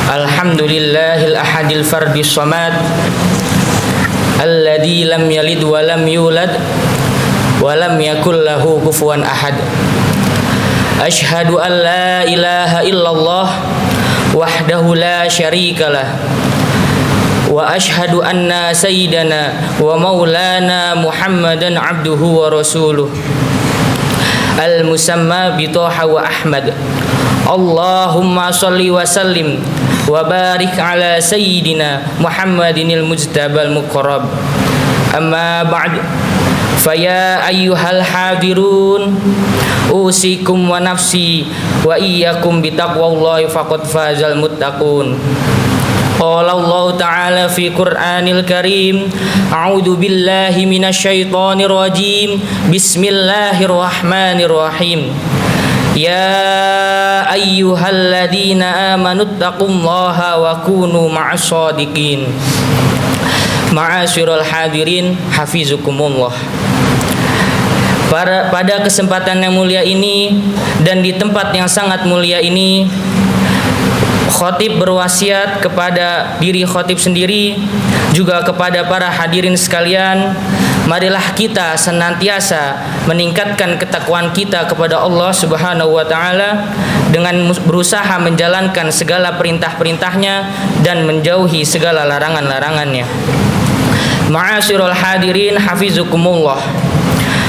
Alhamdulillahil ahadil fardis samad alladzi lam yalid wa lam yulad wa lam yakul lahu kufuwan ahad. Asyhadu an la ilaha illallah wahdahu la syarikalah wa asyhadu anna sayyidana wa maulana Muhammadan abduhu wa rasuluh al-musamma bi Thaha wa Ahmad. Allahumma shalli wa sallim wa barik ala sayyidina Muhammadinil mujtabal muqarrab. Amma ba'd, faya ayyuhal hadirun, usikum wa nafsi wa iyyakum bitaqwallahi faqad fazal muttaqun. Qala Allah Ta'ala fi Qur'anil Karim, a'udzu billahi minasyaitonir rajim. Bismillahirrahmanirrahim. Ya ayyuhalladzina amanuttaqullaha wa kunu ma'as shadiqin. Ma'asyiral hadirin, hafizukumullah. Pada kesempatan yang mulia ini dan di tempat yang sangat mulia ini, khotib berwasiat kepada diri khotib sendiri, juga kepada para hadirin sekalian, marilah kita senantiasa meningkatkan ketakwaan kita kepada Allah Subhanahu wa taala dengan berusaha menjalankan segala perintah-perintahnya dan menjauhi segala larangan-larangannya. Ma'asyiral hadirin, hafizukumullah.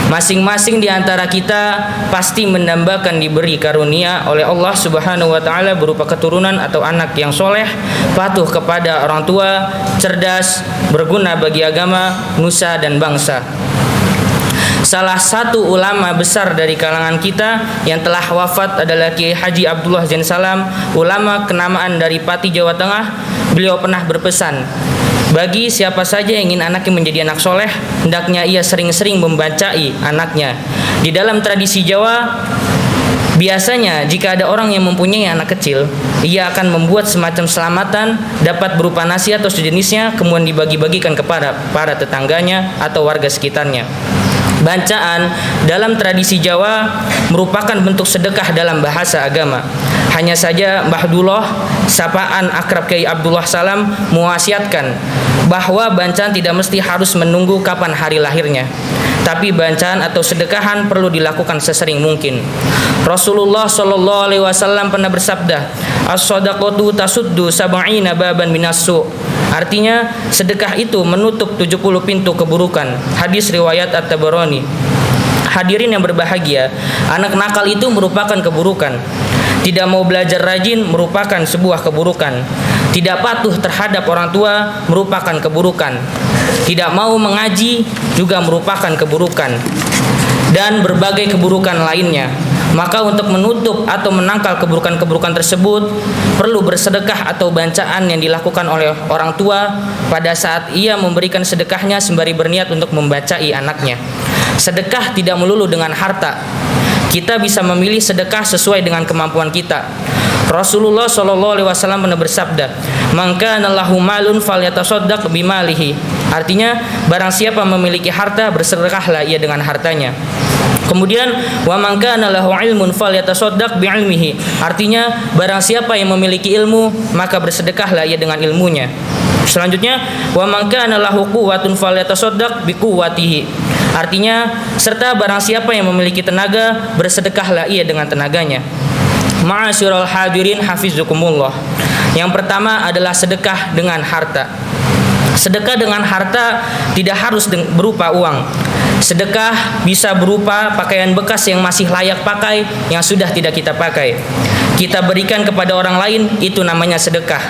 Masing-masing di antara kita pasti mendambakan diberi karunia oleh Allah Subhanahu wa taala berupa keturunan atau anak yang soleh, patuh kepada orang tua, cerdas, berguna bagi agama, nusa dan bangsa. Salah satu ulama besar dari kalangan kita yang telah wafat adalah Kiai Haji Abdullah Zain Salam, ulama kenamaan dari Pati, Jawa Tengah. Beliau pernah berpesan, bagi siapa saja yang ingin anaknya menjadi anak soleh, hendaknya ia sering-sering membacai anaknya. Di dalam tradisi Jawa, biasanya jika ada orang yang mempunyai anak kecil, ia akan membuat semacam selamatan, dapat berupa nasi atau sejenisnya, kemudian dibagi-bagikan kepada para tetangganya atau warga sekitarnya. Bacaan dalam tradisi Jawa merupakan bentuk sedekah dalam bahasa agama. Hanya saja Mbah Dullah, sapaan akrab Kiai Abdullah Salam, mewasiatkan bahwa bacaan tidak mesti harus menunggu kapan hari lahirnya, tapi bacaan atau sedekahan perlu dilakukan sesering mungkin. Rasulullah Shallallahu Alaihi Wasallam pernah bersabda, as-shadaqatu tasuddu sab'ina baban minassu. Artinya sedekah itu menutup 70 pintu keburukan. Hadis riwayat At-Tabarani. Hadirin yang berbahagia, anak nakal itu merupakan keburukan. Tidak mau belajar rajin merupakan sebuah keburukan. Tidak patuh terhadap orang tua merupakan keburukan. Tidak mau mengaji juga merupakan keburukan. Dan berbagai keburukan lainnya. Maka untuk menutup atau menangkal keburukan-keburukan tersebut, perlu bersedekah atau bacaan yang dilakukan oleh orang tua pada saat ia memberikan sedekahnya sembari berniat untuk membacai anaknya. Sedekah tidak melulu dengan harta. Kita bisa memilih sedekah sesuai dengan kemampuan kita. Rasulullah Shallallahu Alaihi Wasallam pernah bersabda, "Man kana lahu malun falyatasaddaq bimalihi." Artinya, barang siapa memiliki harta, bersedekahlah ia dengan hartanya. Kemudian, wa man kana lahu ilmun falyatasaddaq bi'ilmihi. Artinya, barang siapa yang memiliki ilmu, maka bersedekahlah ia dengan ilmunya. Selanjutnya, wa man kana lahu quwwatun falyatasaddaq biquwwatihi. Artinya, serta barang siapa yang memiliki tenaga, bersedekahlah ia dengan tenaganya. Ma'asyiral hadirin, hafizukumullah. Yang pertama adalah sedekah dengan harta. Sedekah dengan harta tidak harus berupa uang. Sedekah bisa berupa pakaian bekas yang masih layak pakai, yang sudah tidak kita pakai. Kita berikan kepada orang lain, itu namanya sedekah.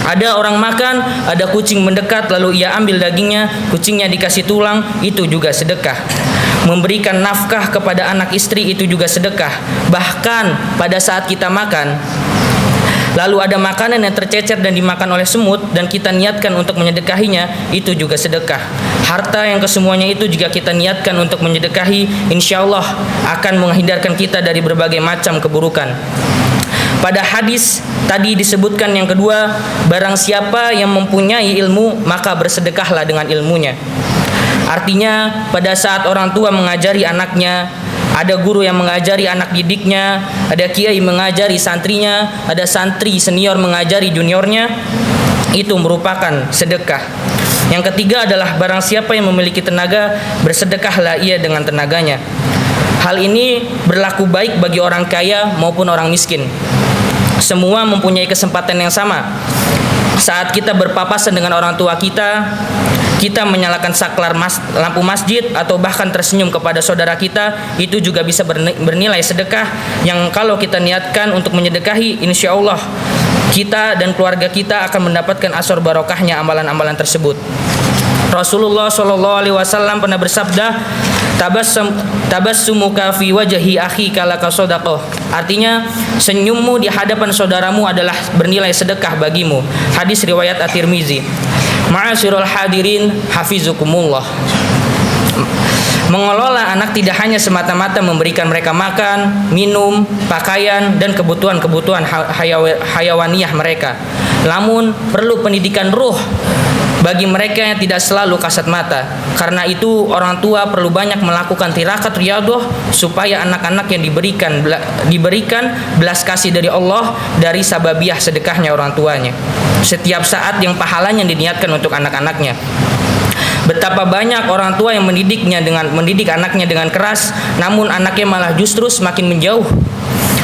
Ada orang makan, ada kucing mendekat, lalu ia ambil dagingnya, kucingnya dikasih tulang, itu juga sedekah. Memberikan nafkah kepada anak istri, itu juga sedekah. Bahkan pada saat kita makan, lalu ada makanan yang tercecer dan dimakan oleh semut, dan kita niatkan untuk menyedekahinya, itu juga sedekah. Harta yang kesemuanya itu jika kita niatkan untuk menyedekahi, insya Allah akan menghindarkan kita dari berbagai macam keburukan. Pada hadis tadi disebutkan yang kedua, barang siapa yang mempunyai ilmu, maka bersedekahlah dengan ilmunya. Artinya pada saat orang tua mengajari anaknya Ada guru yang mengajari anak didiknya, ada kiai mengajari santrinya, ada santri senior mengajari juniornya. Itu merupakan sedekah. Yang ketiga adalah barang siapa yang memiliki tenaga, bersedekahlah ia dengan tenaganya. Hal ini berlaku baik bagi orang kaya maupun orang miskin. Semua mempunyai kesempatan yang sama. Saat kita berpapasan dengan orang tua kita menyalakan saklar lampu masjid atau bahkan tersenyum kepada saudara kita, itu juga bisa bernilai sedekah yang kalau kita niatkan untuk menyedekahi, insya Allah kita dan keluarga kita akan mendapatkan asar barokahnya amalan-amalan tersebut. Rasulullah SAW pernah bersabda, tabassumuka fi wajhi akhika laka shadaqah. Artinya, senyummu di hadapan saudaramu adalah bernilai sedekah bagimu. Hadis riwayat At-Tirmizi. Ma'asyiral hadirin, hafizukumullah. Mengelola anak tidak hanya semata-mata memberikan mereka makan, minum, pakaian, dan kebutuhan-kebutuhan hayawaniyah mereka. Namun perlu pendidikan ruh bagi mereka yang tidak selalu kasat mata. Karena itu orang tua perlu banyak melakukan tirakat riyadhah supaya anak-anak yang diberikan belas kasih dari Allah dari sababiah sedekahnya orang tuanya. Setiap saat yang pahalanya diniatkan untuk anak-anaknya. Betapa banyak orang tua yang mendidik anaknya dengan keras, namun anaknya malah justru semakin menjauh,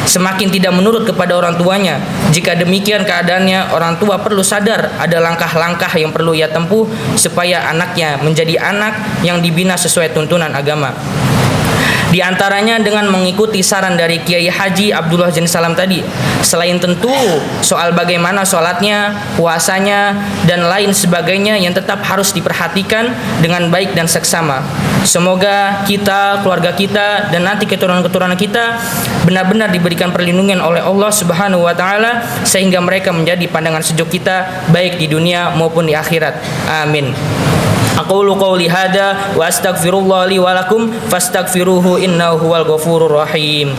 semakin tidak menurut kepada orang tuanya. Jika demikian keadaannya, orang tua perlu sadar ada langkah-langkah yang perlu ia tempuh supaya anaknya menjadi anak yang dibina sesuai tuntunan agama. Di antaranya dengan mengikuti saran dari Kiai Haji Abdullah Jani Salam tadi. Selain tentu soal bagaimana sholatnya, puasanya, dan lain sebagainya yang tetap harus diperhatikan dengan baik dan seksama. Semoga kita, keluarga kita, dan nanti keturunan-keturunan kita benar-benar diberikan perlindungan oleh Allah Subhanahu wa Ta'ala, sehingga mereka menjadi pandangan sejuk kita baik di dunia maupun di akhirat. Amin. Aqulu qawli hada wa astaghfirullah li wa lakum fastaghfiruhu innahu huwal ghafurur rahim.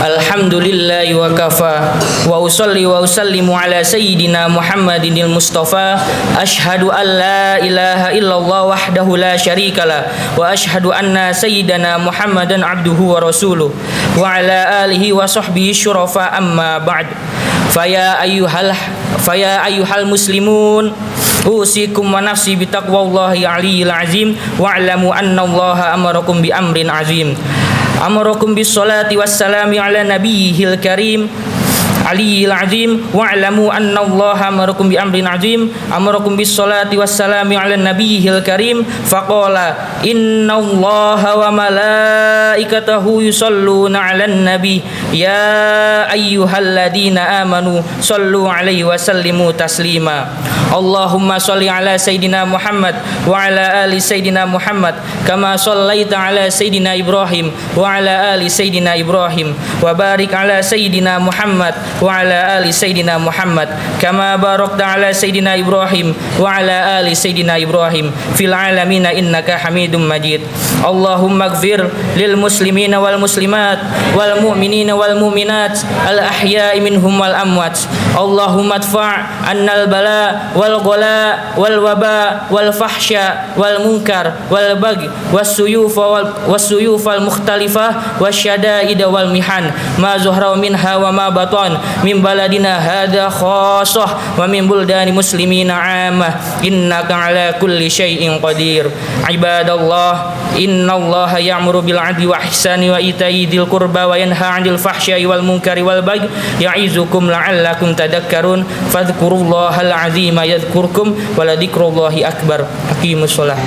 Alhamdulillahi wa kafa wa usalli wa usallimu ala sayyidina Muhammadinil Mustafa. Ashhadu an la ilaha illallah wahdahu la syarikalah wa ashhadu anna sayyidana Muhammadan abduhu wa rasuluh wa ala alihi wa sahbihi syurafa amma ba'd. Faya ayyuhal muslimun, usikum wa nafsi bitaqwallahi aliyil azim wa'lamu anna allaha amarakum bi amrin azim. Amarakum bis salati wassalami ala nabiyil karim aliyil azim wa'lamu anna allaha amarakum bi amrin azim. Amarakum bis salati wassalami ala nabiyil karim faqala inna allaha wa malaikatahu yusalluna ala nabi ya ayyuhalladzina amanu sallu alaihi wa sallimu taslima. Allahumma salli ala Sayyidina Muhammad wa ala ali Sayyidina Muhammad kama sallaita ala Sayyidina Ibrahim wa ala ali Sayyidina Ibrahim wa barik ala Sayyidina Muhammad wa ala ali Sayyidina Muhammad kama barakta ala Sayyidina Ibrahim wa ala ali Sayyidina Ibrahim fil alamina innaka Hamidum Majid. Allahumma ighfir lil muslimina wal muslimat wal mu'minina wal mu'minat al ahya'i minhum wal amwat. Allahumma adfa' annal bala wal ghala wal waba wal fahsya wal munkar wal baghi was suyuf wal mukhtalifah wasyada'id wal mihan ma zuhra minha wa ma batan min baladina hadha khassah wa min buldani muslimina 'ammah innaka ala kulli syai'in qadir. Ibadallah, innallaha ya'muru bil 'adli wa ihsani wa ita'i dzil qurba wa yanha 'anil fahsya'i wal munkari wal baghi ya'izukum la'allakum tadhakkarun fadhkurullahal 'azima yadhkurkum wa la dzikrullahi akbar. Aqimus shalah.